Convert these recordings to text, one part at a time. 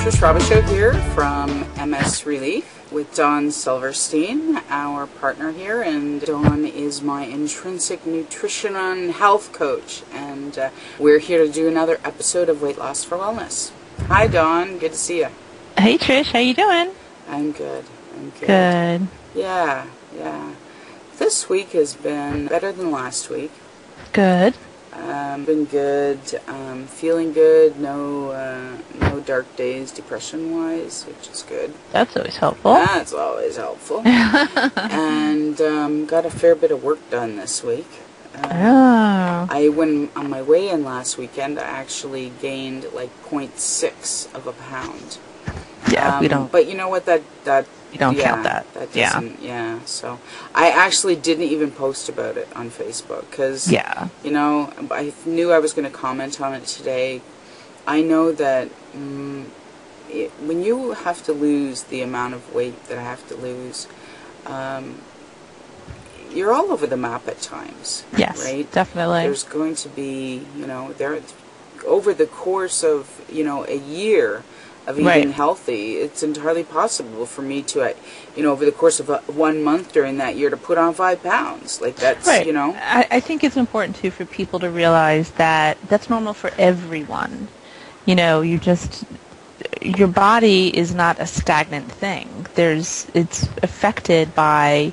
Trish Robichaud here from MS Relief with Dawn Silverstein, our partner here, and Dawn is my intrinsic nutrition and health coach, and we're here to do another episode of Weight Loss for Wellness. Hi Dawn, good to see you. Hey Trish, how you doing? I'm good. Good. Yeah. This week has been better than last week. Good. Been good. Feeling good. No dark days depression-wise, which is good. That's always helpful. That's always helpful. And got a fair bit of work done this week. When on my weigh-in last weekend, I actually gained like 0.6 of a pound. Yeah, we don't. But you know what? That you don't count that. That doesn't. Yeah. So I actually didn't even post about it on Facebook because you know, I knew I was going to comment on it today. I know that when you have to lose the amount of weight that I have to lose, you're all over the map at times. Yes, right? Definitely. There's going to be, over the course of, a year of eating healthy, it's entirely possible for me to, over the course of 1 month during that year to put on 5 pounds. Like that's, I think it's important too for people to realize that that's normal for everyone. Your body is not a stagnant thing. It's affected by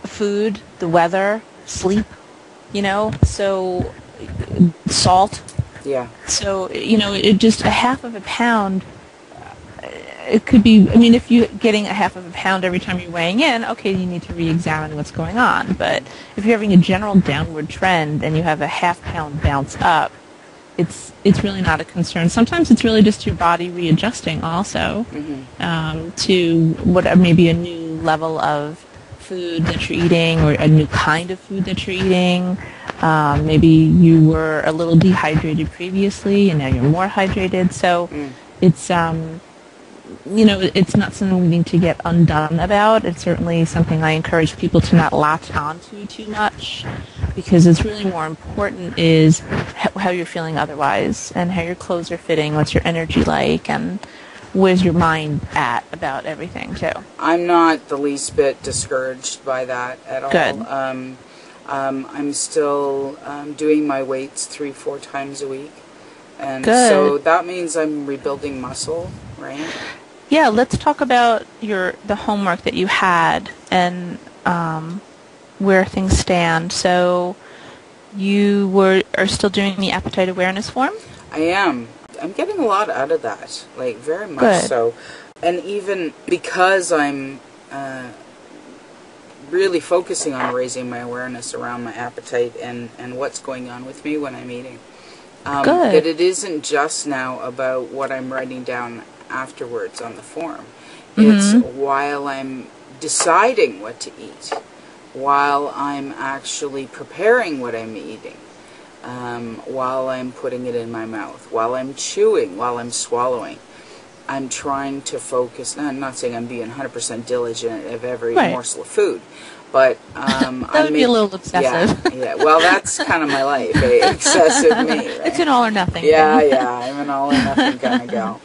food, the weather, sleep, so salt. Yeah. So, just a half of a pound, it could be, if you're getting a half of a pound every time you're weighing in, okay, you need to re-examine what's going on. But if you're having a general downward trend and you have a half pound bounce up, it's really not a concern. Sometimes it's really just your body readjusting also to what maybe a new level of food that you're eating or a new kind of food that you're eating. Maybe you were a little dehydrated previously and now you're more hydrated. So it's it's not something we need to get undone about. It's certainly something I encourage people to not latch onto too much, because it's really more important is how you're feeling otherwise and how your clothes are fitting, what's your energy like, and where's your mind at about everything too. I'm not the least bit discouraged by that at all. Good. I'm still doing my weights 3-4 times a week. And Good. So that means I'm rebuilding muscle, right? Yeah, let's talk about the homework that you had and where things stand. So you are still doing the appetite awareness form? I am. I'm getting a lot out of that, like very much Good. so. And even because I'm really focusing on raising my awareness around my appetite and what's going on with me when I'm eating. Good. That it isn't just now about what I'm writing down afterwards on the form. It's while I'm deciding what to eat, while I'm actually preparing what I'm eating, while I'm putting it in my mouth, while I'm chewing, while I'm swallowing. I'm trying to focus. Now, I'm not saying I'm being 100% diligent of every morsel of food, but that would be a little excessive. Yeah. Well, that's kind of my life, excessive me. Right? It's an all or nothing. Yeah. I'm an all or nothing kind of gal.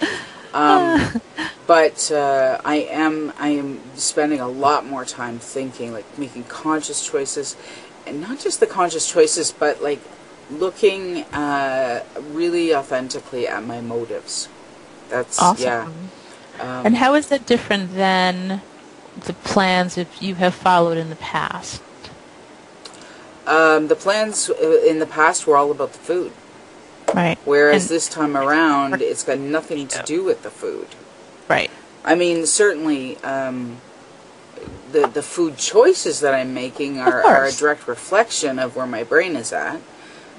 But I am spending a lot more time thinking, like making conscious choices, and not just the conscious choices, but like looking really authentically at my motives. That's awesome. And how is that different than the plans if you have followed in the past? The plans in the past were all about the food. Right. Whereas this time around, it's got nothing to do with the food. Right. I mean, certainly, the food choices that I'm making are a direct reflection of where my brain is at.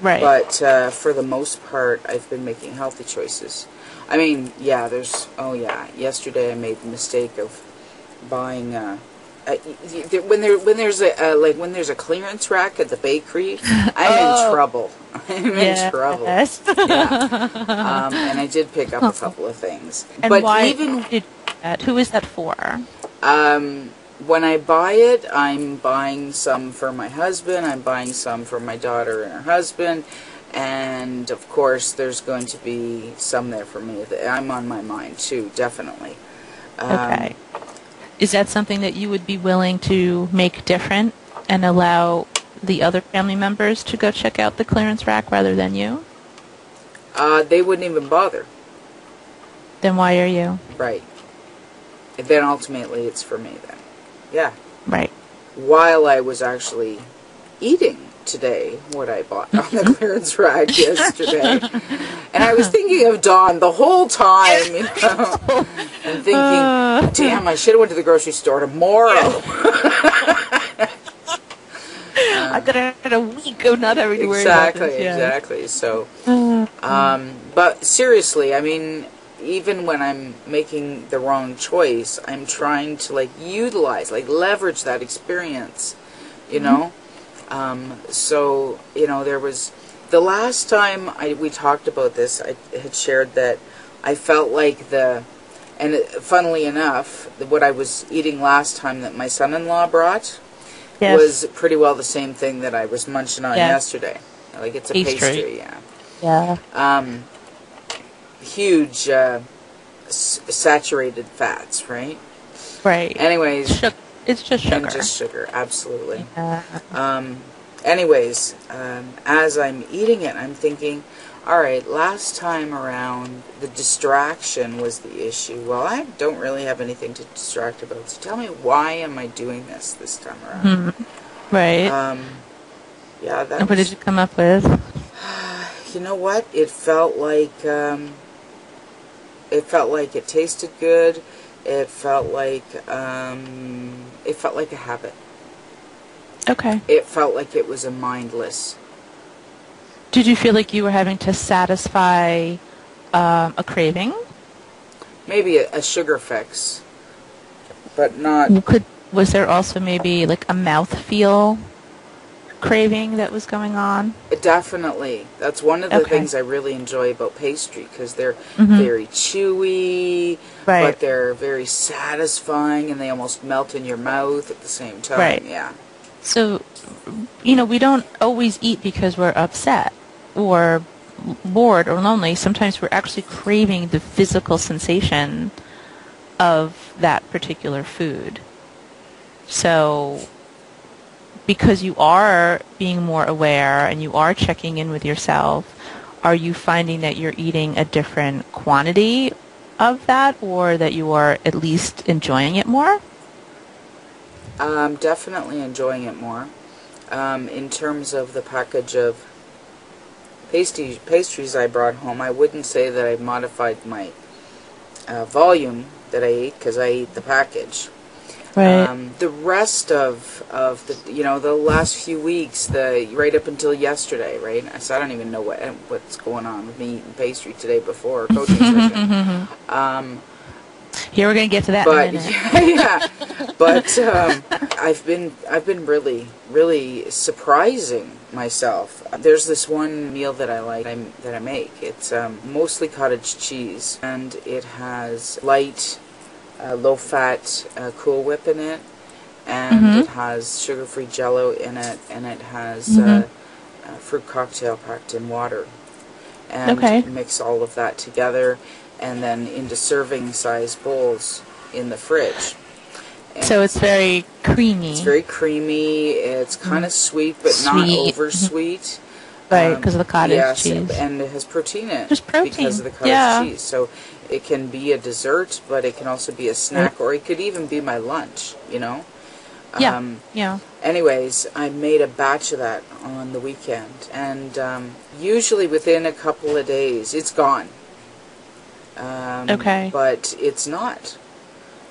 Right. But for the most part, I've been making healthy choices. I mean, yesterday I made the mistake of buying when there's a clearance rack at the bakery, I'm in trouble. I'm in trouble. Yeah. And I did pick up a couple of things. And but why even did that? Who is that for? When I buy it, I'm buying some for my husband. I'm buying some for my daughter and her husband. And, of course, there's going to be some there for me. I'm on my mind, too, definitely. Okay. Is that something that you would be willing to make different and allow the other family members to go check out the clearance rack rather than you? They wouldn't even bother. Then why are you? Right. Then ultimately it's for me then. Yeah. Right. While I was actually eating today what I bought on the clearance rack yesterday. And I was thinking of Dawn the whole time, you know, and thinking, damn, I should have went to the grocery store tomorrow. I could have had a week of not having to worry about this. Exactly. So, but seriously, I mean, even when I'm making the wrong choice, I'm trying to, like, utilize, like, leverage that experience, you know? So, you know, there was, the last time we talked about this, I had shared that I felt like and funnily enough, what I was eating last time that my son-in-law brought was pretty well the same thing that I was munching on yesterday. Like, it's a pastry, Yeah. Huge saturated fats, right? Right. Anyways. It's just sugar. And just sugar, absolutely. Yeah. Anyways, as I'm eating it, I'm thinking, all right, last time around, the distraction was the issue. Well, I don't really have anything to distract about, so tell me, why am I doing this time around? Right. Yeah, that and what did you come up with? You know what? It felt like it tasted good. It felt like a habit. Okay. It felt like it was a mindless. Did you feel like you were having to satisfy a craving? Maybe a sugar fix, but not. Was there also maybe like a mouthfeel craving that was going on? Definitely. That's one of the things I really enjoy about pastry, because they're very chewy, but they're very satisfying, and they almost melt in your mouth at the same time. Right. Yeah. So, you know, we don't always eat because we're upset or bored or lonely. Sometimes we're actually craving the physical sensation of that particular food. So, because you are being more aware and you are checking in with yourself, are you finding that you're eating a different quantity of that, or that you are at least enjoying it more? I'm definitely enjoying it more. In terms of the package of pastries I brought home, I wouldn't say that I modified my volume that I ate, because I ate the package. Right. The rest of the, you know, the last few weeks, right up until yesterday, right? So I don't even know what's going on with me eating pastry today before our coaching session. Here, we're going to get to that but, in a minute. Yeah. But I've been really surprising myself. There's this one meal that I like that I make. It's mostly cottage cheese, and it has light, low-fat Cool Whip in it, and it has sugar-free Jell-O in it, and it has fruit cocktail packed in water. And mix all of that together, and then into serving-size bowls in the fridge. And so it's very creamy. It's very creamy. It's kind of sweet, but not over-sweet. Right, because of the cottage cheese. And it has protein in it. There's protein. Because of the cottage cheese. So it can be a dessert, but it can also be a snack, or it could even be my lunch, you know? Yeah. Anyways, I made a batch of that on the weekend, and usually within a couple of days, it's gone. But it's not.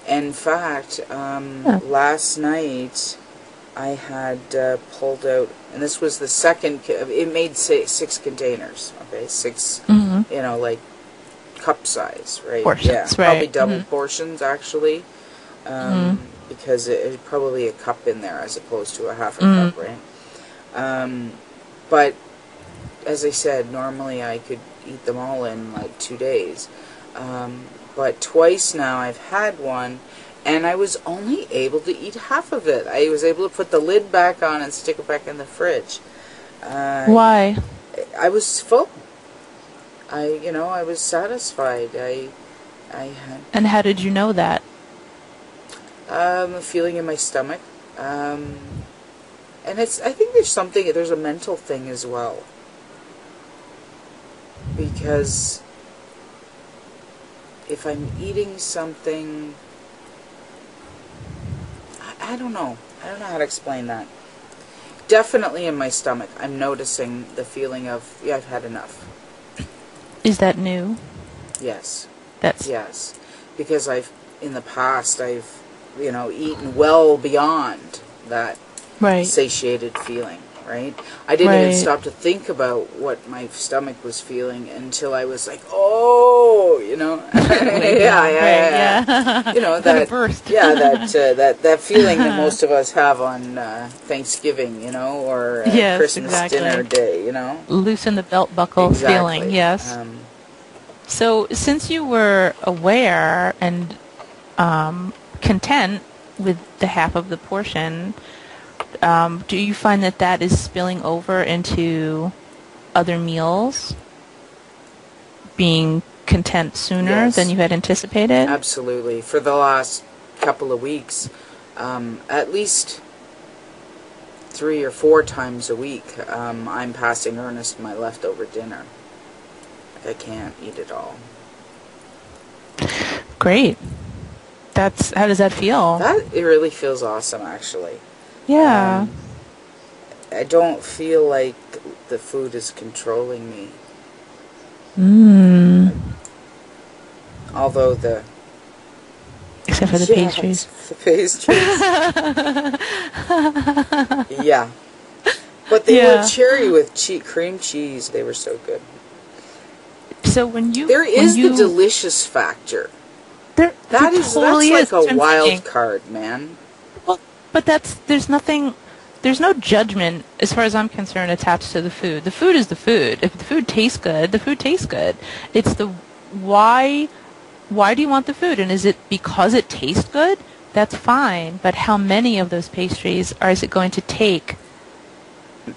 In fact, last night I had pulled out, and this was the second, it made 6 containers, okay? 6, you know, like cup size, right? Portions, probably double portions, actually. Because it's probably a cup in there as opposed to a half a cup, right? But as I said, normally I could eat them all in like 2 days. But twice now I've had one, and I was only able to eat half of it. I was able to put the lid back on and stick it back in the fridge. Why? I was full. I was satisfied. I had And how did you know that? a feeling in my stomach. And I think there's a mental thing as well. Because if I'm eating something, I don't know. I don't know how to explain that. Definitely in my stomach, I'm noticing the feeling of, I've had enough. Is that new? Yes. That's Yes. Because in the past, I've, eaten well beyond that right. satiated feeling, right? I didn't even Right. stop to think about what my stomach was feeling until I was like, oh, yeah. Then it burst. that feeling that most of us have on Thanksgiving, or Yes, Christmas exactly. dinner day, Loosen the belt buckle Exactly. feeling, yes. So since you were aware and content with the half of the portion, do you find that is spilling over into other meals, being content sooner than you had anticipated? Absolutely. For the last couple of weeks, at least 3 or 4 times a week, I'm passing Ernest my leftover dinner. I can't eat it all. Great. How does that feel? It really feels awesome, actually. Yeah. I don't feel like the food is controlling me. Although Except for the pastries. The pastries. Yeah. But they were cherry with cream cheese. They were so good. So there is the delicious factor. That's like a wild card, man. Well, but there's no judgment as far as I'm concerned attached to the food. The food is the food. If the food tastes good, the food tastes good. It's the why do you want the food? And is it because it tastes good? That's fine. But how many of those pastries is it going to take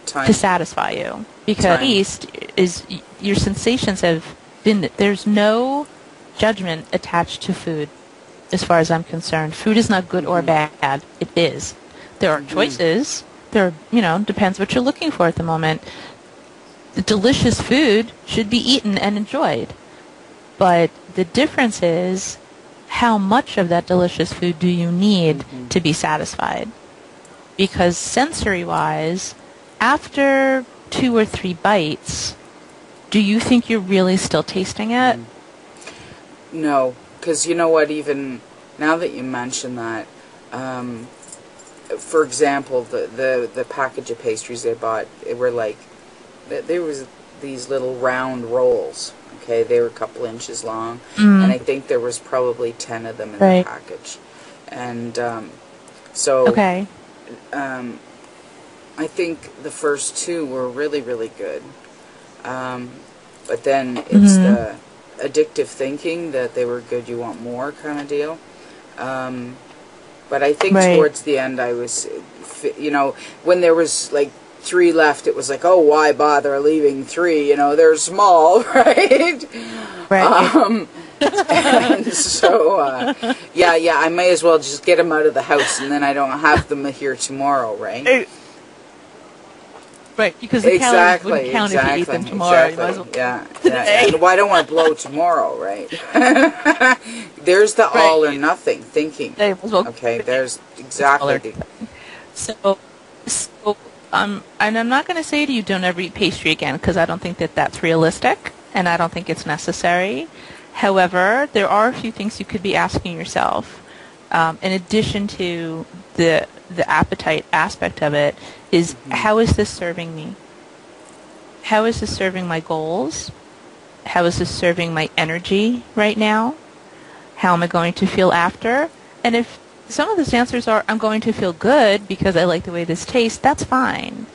to satisfy you? Because taste is your sensations have been. There's no judgment attached to food, as far as I'm concerned. Food is not good or bad. It is. There are choices. Depends what you're looking for at the moment. The delicious food should be eaten and enjoyed. But the difference is how much of that delicious food do you need to be satisfied? Because sensory-wise, after 2 or 3 bites, do you think you're really still tasting it? No, because you know what, even now that you mention that, for example, the package of pastries they bought, there was these little round rolls, okay, they were a couple inches long, and I think there was probably 10 of them in the package. And I think the first 2 were really, really good. But then it's the addictive thinking that they were good, you want more kind of deal. But I think towards the end I was, when there was like 3 left, it was like, oh, why bother leaving 3? They're small, right? And so, I may as well just get them out of the house, and then I don't have them here tomorrow, right? Right, because the calories wouldn't count if you eat them tomorrow. You might as well And I don't want to blow tomorrow, right? There's the all or nothing thinking. Okay, there's exactly. And I'm not going to say to you don't ever eat pastry again, because I don't think that's realistic, and I don't think it's necessary. However, there are a few things you could be asking yourself, in addition to the appetite aspect of it, is how is this serving me? How is this serving my goals? How is this serving my energy right now? How am I going to feel after? And if some of those answers are, I'm going to feel good because I like the way this tastes, that's fine.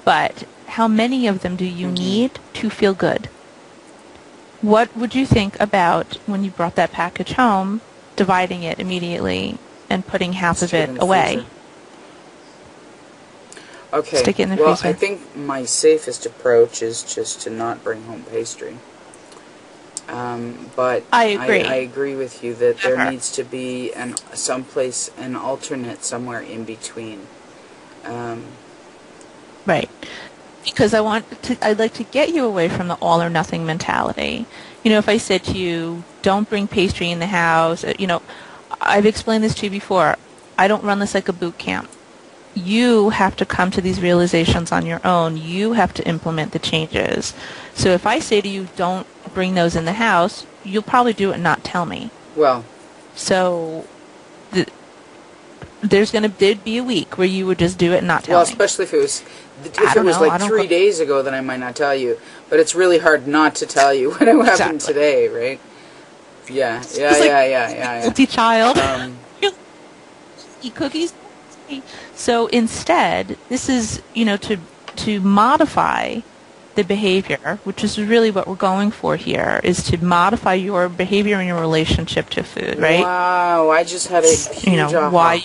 But how many of them do you need to feel good? What would you think about when you brought that package home, dividing it immediately and putting half of it away? Okay. Stick it in the well, freezer. I think my safest approach is just to not bring home pastry. But I agree. I agree with you that there Never. needs to be an alternate somewhere in between. Right. Because I'd like to get you away from the all or nothing mentality. You know, if I said to you, don't bring pastry in the house, you know, I've explained this to you before. I don't run this like a boot camp. You have to come to these realizations on your own. You have to implement the changes. So if I say to you, don't bring those in the house, you'll probably do it and not tell me. Well, So there'd be a week where you would just do it and not tell well, me. especially if it was like 3 days ago, then I might not tell you. But it's really hard not to tell you when it happened today, right? Yeah. Guilty child. Eat cookies. So instead, this is, you know, to modify the behavior, which is really what we're going for here, is to modify your behavior and your relationship to food, right? Wow, I just had a huge You know, aha. why?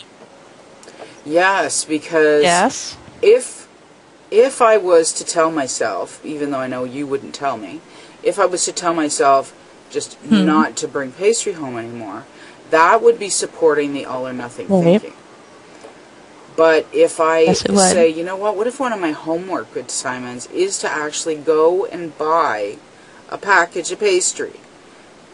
Yes, because Yes. if I was to tell myself, even though I know you wouldn't tell me, if I was to tell myself just not to bring pastry home anymore, that would be supporting the all or nothing thinking. But if I say, you know what if one of my homework assignments is to actually go and buy a package of pastry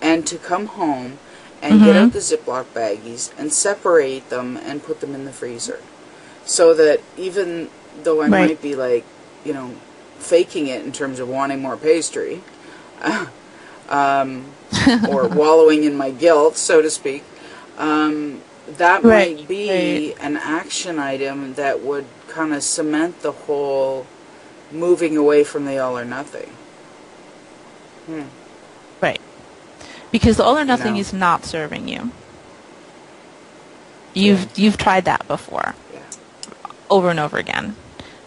and to come home and get out the Ziploc baggies and separate them and put them in the freezer. So that even though I might be like, you know, faking it in terms of wanting more pastry, or wallowing in my guilt, so to speak, that might be an action item that would kind of cement the whole moving away from the all or nothing. Right. Because the all or nothing is not serving you. You've tried that before. Over and over again.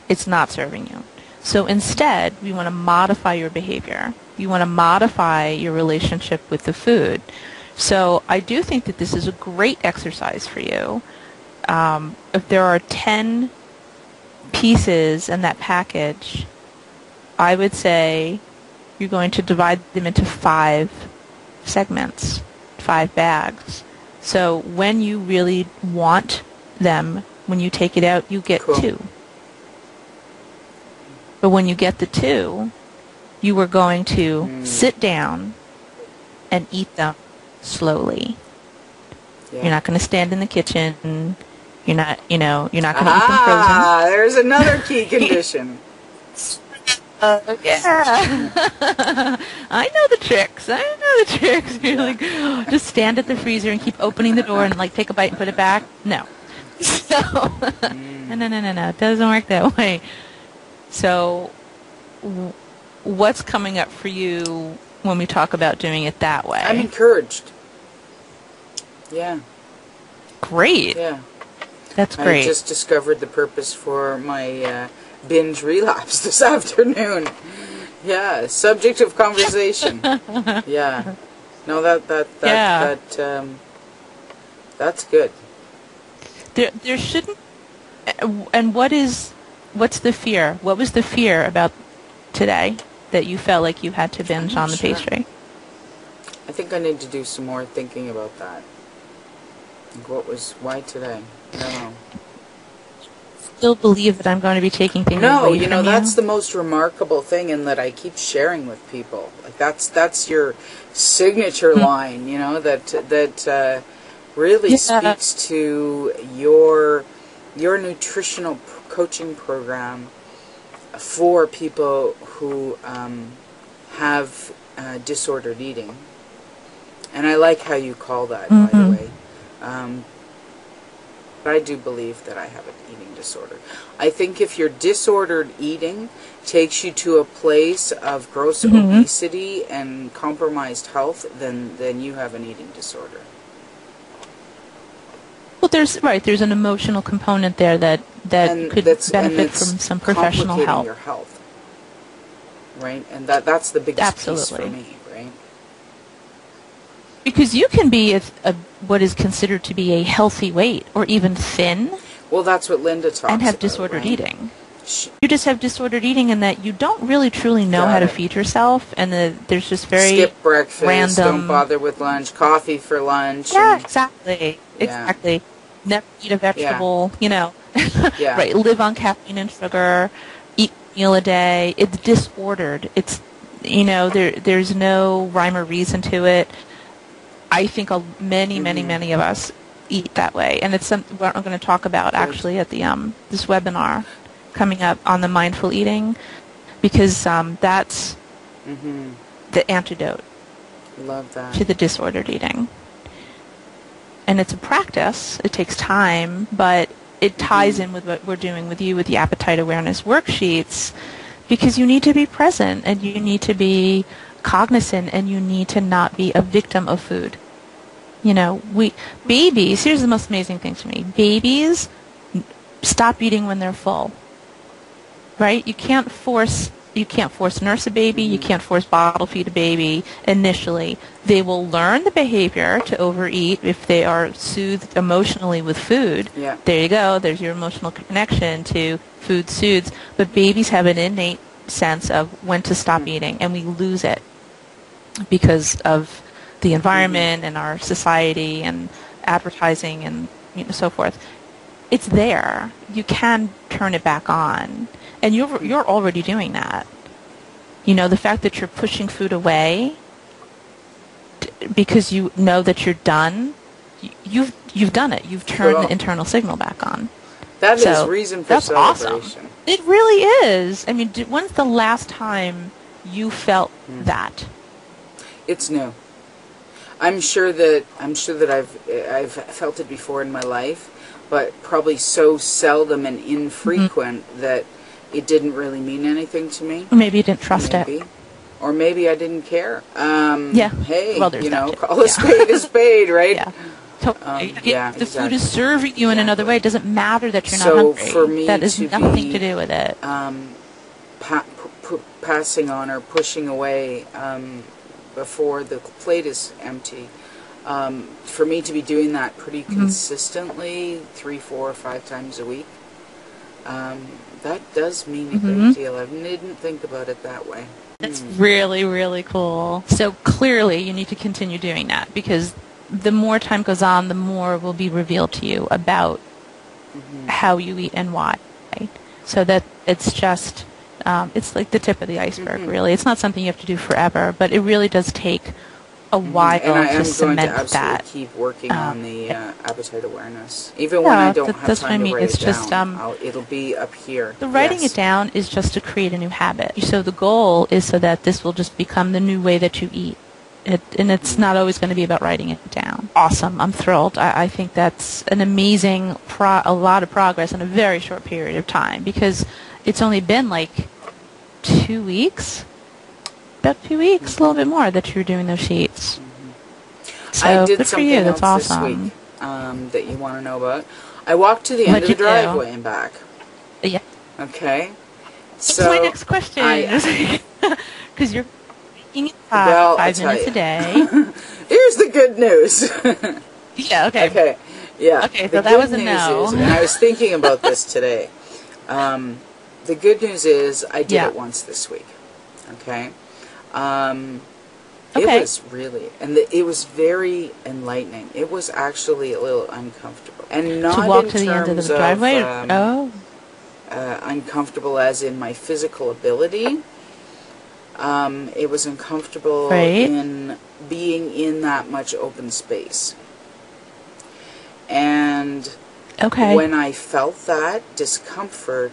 It's not serving you. So instead, we want to modify your behavior. You want to modify your relationship with the food. So I do think that this is a great exercise for you. If there are 10 pieces in that package, I would say you're going to divide them into 5 segments, 5 bags. So when you really want them, when you take it out, you get 2. But when you get the 2, you are going to sit down and eat them slowly. You're not going to stand in the kitchen. You're not going to eat them frozen. There's another key condition. Yeah. I know the tricks. You're like, just stand at the freezer and keep opening the door and like take a bite and put it back. No. So, no. It doesn't work that way. So, what's coming up for you when we talk about doing it that way? I'm encouraged. Yeah. Great. Yeah. That's great. I just discovered the purpose for my binge relapse this afternoon. Yeah, subject of conversation. Yeah. No, that's good. There shouldn't. And what's the fear? What was the fear about today that you felt like you had to binge on the pastry? I think I need to do some more thinking about that. Like why today? I don't know. Still believe that I'm going to be taking things away from you? No, that's the most remarkable thing, and that I keep sharing with people. Like that's your signature line, you know, that really speaks to your nutritional coaching program for people who have disordered eating. And I like how you call that, by the way. But I do believe that I have an eating disorder. I think if your disordered eating takes you to a place of gross obesity and compromised health, then you have an eating disorder. Well, there's an emotional component there that could benefit from some professional help. Your health, right? And that's the biggest piece for me, right? Because you can be what is considered to be a healthy weight, or even thin. Well, that's what Linda talks about. And have disordered eating. You just have disordered eating in that you don't really truly know how to feed yourself, and there's just very skip breakfast, random. Don't bother with lunch, coffee for lunch. Yeah, exactly. Exactly. Never eat a vegetable, right, live on caffeine and sugar, eat a meal a day. It's disordered. It's, there's no rhyme or reason to it. I think many of us eat that way. And it's something we're going to talk about actually at the this webinar coming up on the mindful eating, because that's the antidote to the disordered eating. And it's a practice. It takes time, but it ties in with what we're doing with you with the appetite awareness worksheets, because you need to be present and you need to be cognizant and you need to not be a victim of food. Babies, here's the most amazing thing to me. Babies stop eating when they're full. Right? You can't force nurse a baby, you can't force bottle feed a baby initially. They will learn the behavior to overeat if they are soothed emotionally with food. Yeah. There you go. There's your emotional connection to food soothes. But babies have an innate sense of when to stop eating, and we lose it because of the environment and our society and advertising and so forth. It's there. You can turn it back on. And you're already doing that. The fact that you're pushing food away because you know that you're done, you've done it. You've turned the internal signal back on. That is reason for celebration. Awesome. It really is. I mean, when's the last time you felt that? It's new. I'm sure that I've felt it before in my life, but probably so seldom and infrequent that it didn't really mean anything to me. Or maybe you didn't trust it. Or maybe I didn't care. Hey, well, call a spade a spade, right? Yeah. Totally. If the food is serving you in another way, it doesn't matter that you're not hungry. For me that has nothing to do with it. Passing on or pushing away before the plate is empty, for me to be doing that pretty consistently, 3, 4, 5 times a week, that does mean a great deal. I didn't think about it that way. That's really, really cool. So clearly you need to continue doing that, because the more time goes on, the more will be revealed to you about how you eat and why. So that it's just, it's like the tip of the iceberg, really. It's not something you have to do forever, but it really does take a while to cement that. And I am going to absolutely keep working on the appetite awareness. Even when I don't have time to write it down, it'll be up here. The writing it down is just to create a new habit. So the goal is so that this will just become the new way that you eat. And it's not always going to be about writing it down. Awesome. I'm thrilled. I think that's an amazing, a lot of progress in a very short period of time, because it's only been like 2 weeks, about 2 weeks, a little bit more, that you're doing those sheets. So I did good for something you. else That's awesome. this week that you want to know about. I walked to the end of the driveway and back. Yeah. Okay. That's my next question. Because you're making it 5 minutes a day. Here's the good news. Yeah, okay. Okay, yeah. Okay, so that was a no. And I was thinking about this today. The good news is I did it once this week. Okay? It was really, and it was very enlightening. It was actually a little uncomfortable. And not to walk in to the end of the terms driveway? Uncomfortable as in my physical ability. It was uncomfortable in being in that much open space. And when I felt that discomfort,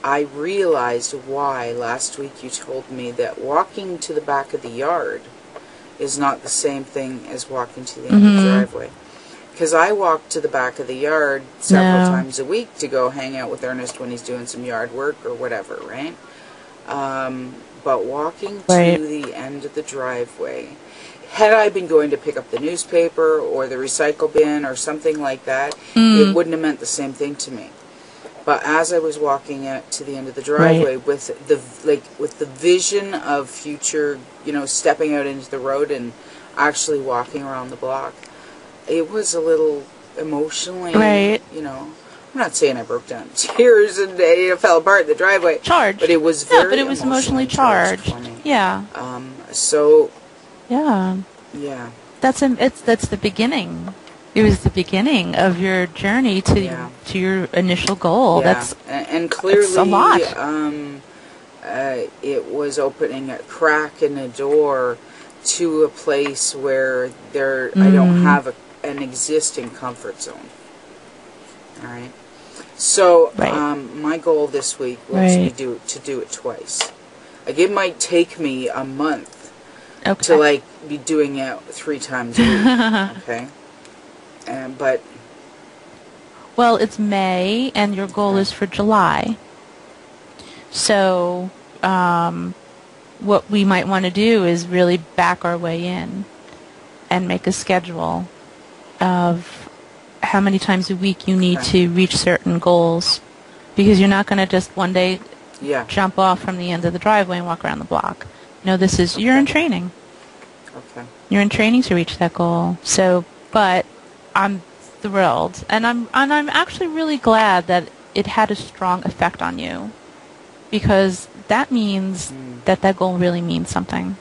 I realized why last week you told me that walking to the back of the yard is not the same thing as walking to the end of the driveway. Because I walk to the back of the yard several times a week to go hang out with Ernest when he's doing some yard work or whatever, right? But walking to the end of the driveway, had I been going to pick up the newspaper or the recycle bin or something like that, it wouldn't have meant the same thing to me. But as I was walking out to the end of the driveway with the vision of future, stepping out into the road and actually walking around the block, it was a little emotionally, I'm not saying I broke down in tears and it fell apart in the driveway. Charged. But it was very but it was emotionally charged. for me. Yeah. So. Yeah. Yeah. That's the beginning. It was the beginning of your journey to your initial goal. Yeah. That's clearly that's a lot. It was opening a crack in a door to a place where I don't have an existing comfort zone. All right. So my goal this week was to do it twice. Like, it might take me a month to be doing it 3 times a week. Okay. But well, it's May, and your goal is for July. So, what we might want to do is really back our way in and make a schedule of how many times a week you need to reach certain goals, because you're not going to just one day jump off from the end of the driveway and walk around the block. No, this is you're in training. Okay. You're in training to reach that goal. So, but I'm thrilled, and I'm actually really glad that it had a strong effect on you, because that means that goal really means something.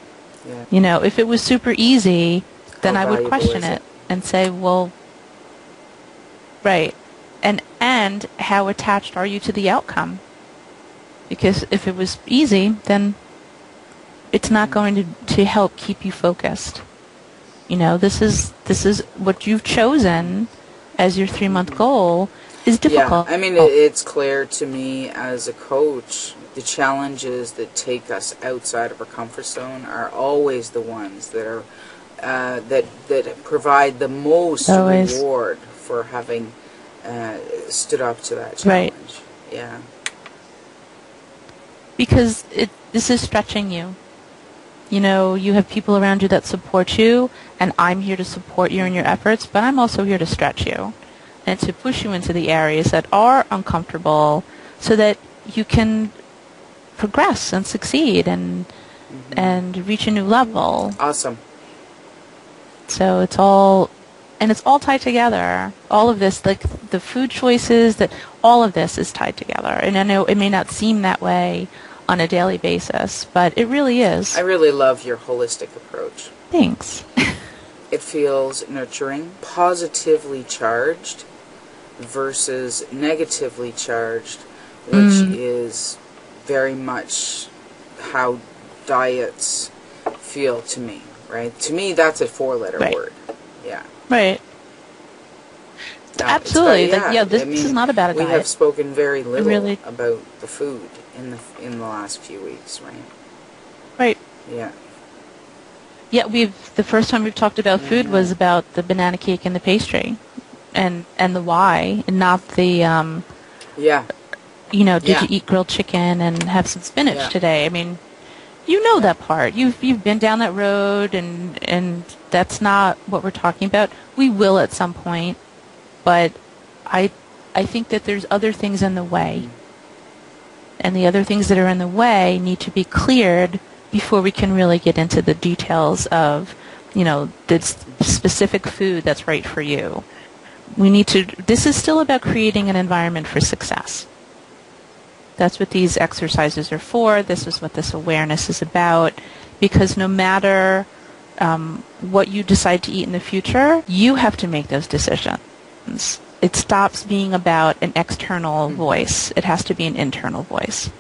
Yeah. You know, if it was super easy, then I would question it and say, well, right, and how attached are you to the outcome? Because if it was easy, then it's not going to help keep you focused. You know, this is what you've chosen as your 3-month goal is difficult. Yeah, I mean, it's clear to me as a coach, the challenges that take us outside of our comfort zone are always the ones that are that provide the most reward for having stood up to that challenge. Right. Yeah. Because this is stretching you. You know, you have people around you that support you, and I'm here to support you in your efforts, but I'm also here to stretch you and to push you into the areas that are uncomfortable so that you can progress and succeed and reach a new level. Awesome. So it's all tied together. All of this, like the food choices, that all of this is tied together. And I know it may not seem that way on a daily basis, but it really is. I really love your holistic approach. Thanks. It feels nurturing, positively charged versus negatively charged, which is very much how diets feel to me, right? To me, that's a 4-letter word. Yeah. Right. Absolutely. This is not about a diet. We have spoken very little about the food in the last few weeks, right? Right. Yeah. Yeah, the first time we've talked about food was about the banana cake and the pastry, and the why, and not the you know, did you eat grilled chicken and have some spinach today? I mean, you know that part. You've been down that road, and that's not what we're talking about. We will at some point, but I think that there's other things in the way, and the other things that are in the way need to be cleared before we can really get into the details of, you know, the specific food that's right for you. This is still about creating an environment for success. That's what these exercises are for. This is what this awareness is about. Because no matter what you decide to eat in the future, you have to make those decisions. It stops being about an external voice. It has to be an internal voice.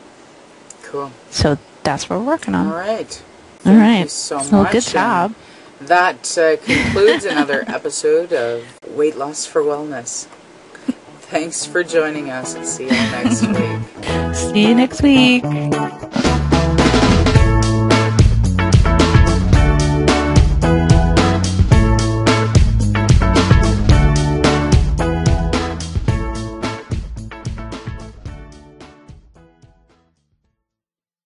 Cool. So that's what we're working on. All right. All right. Thank you so much. Well, good job. That concludes another episode of Weight Loss for Wellness. Thanks for joining us, and see you next week. See you next week.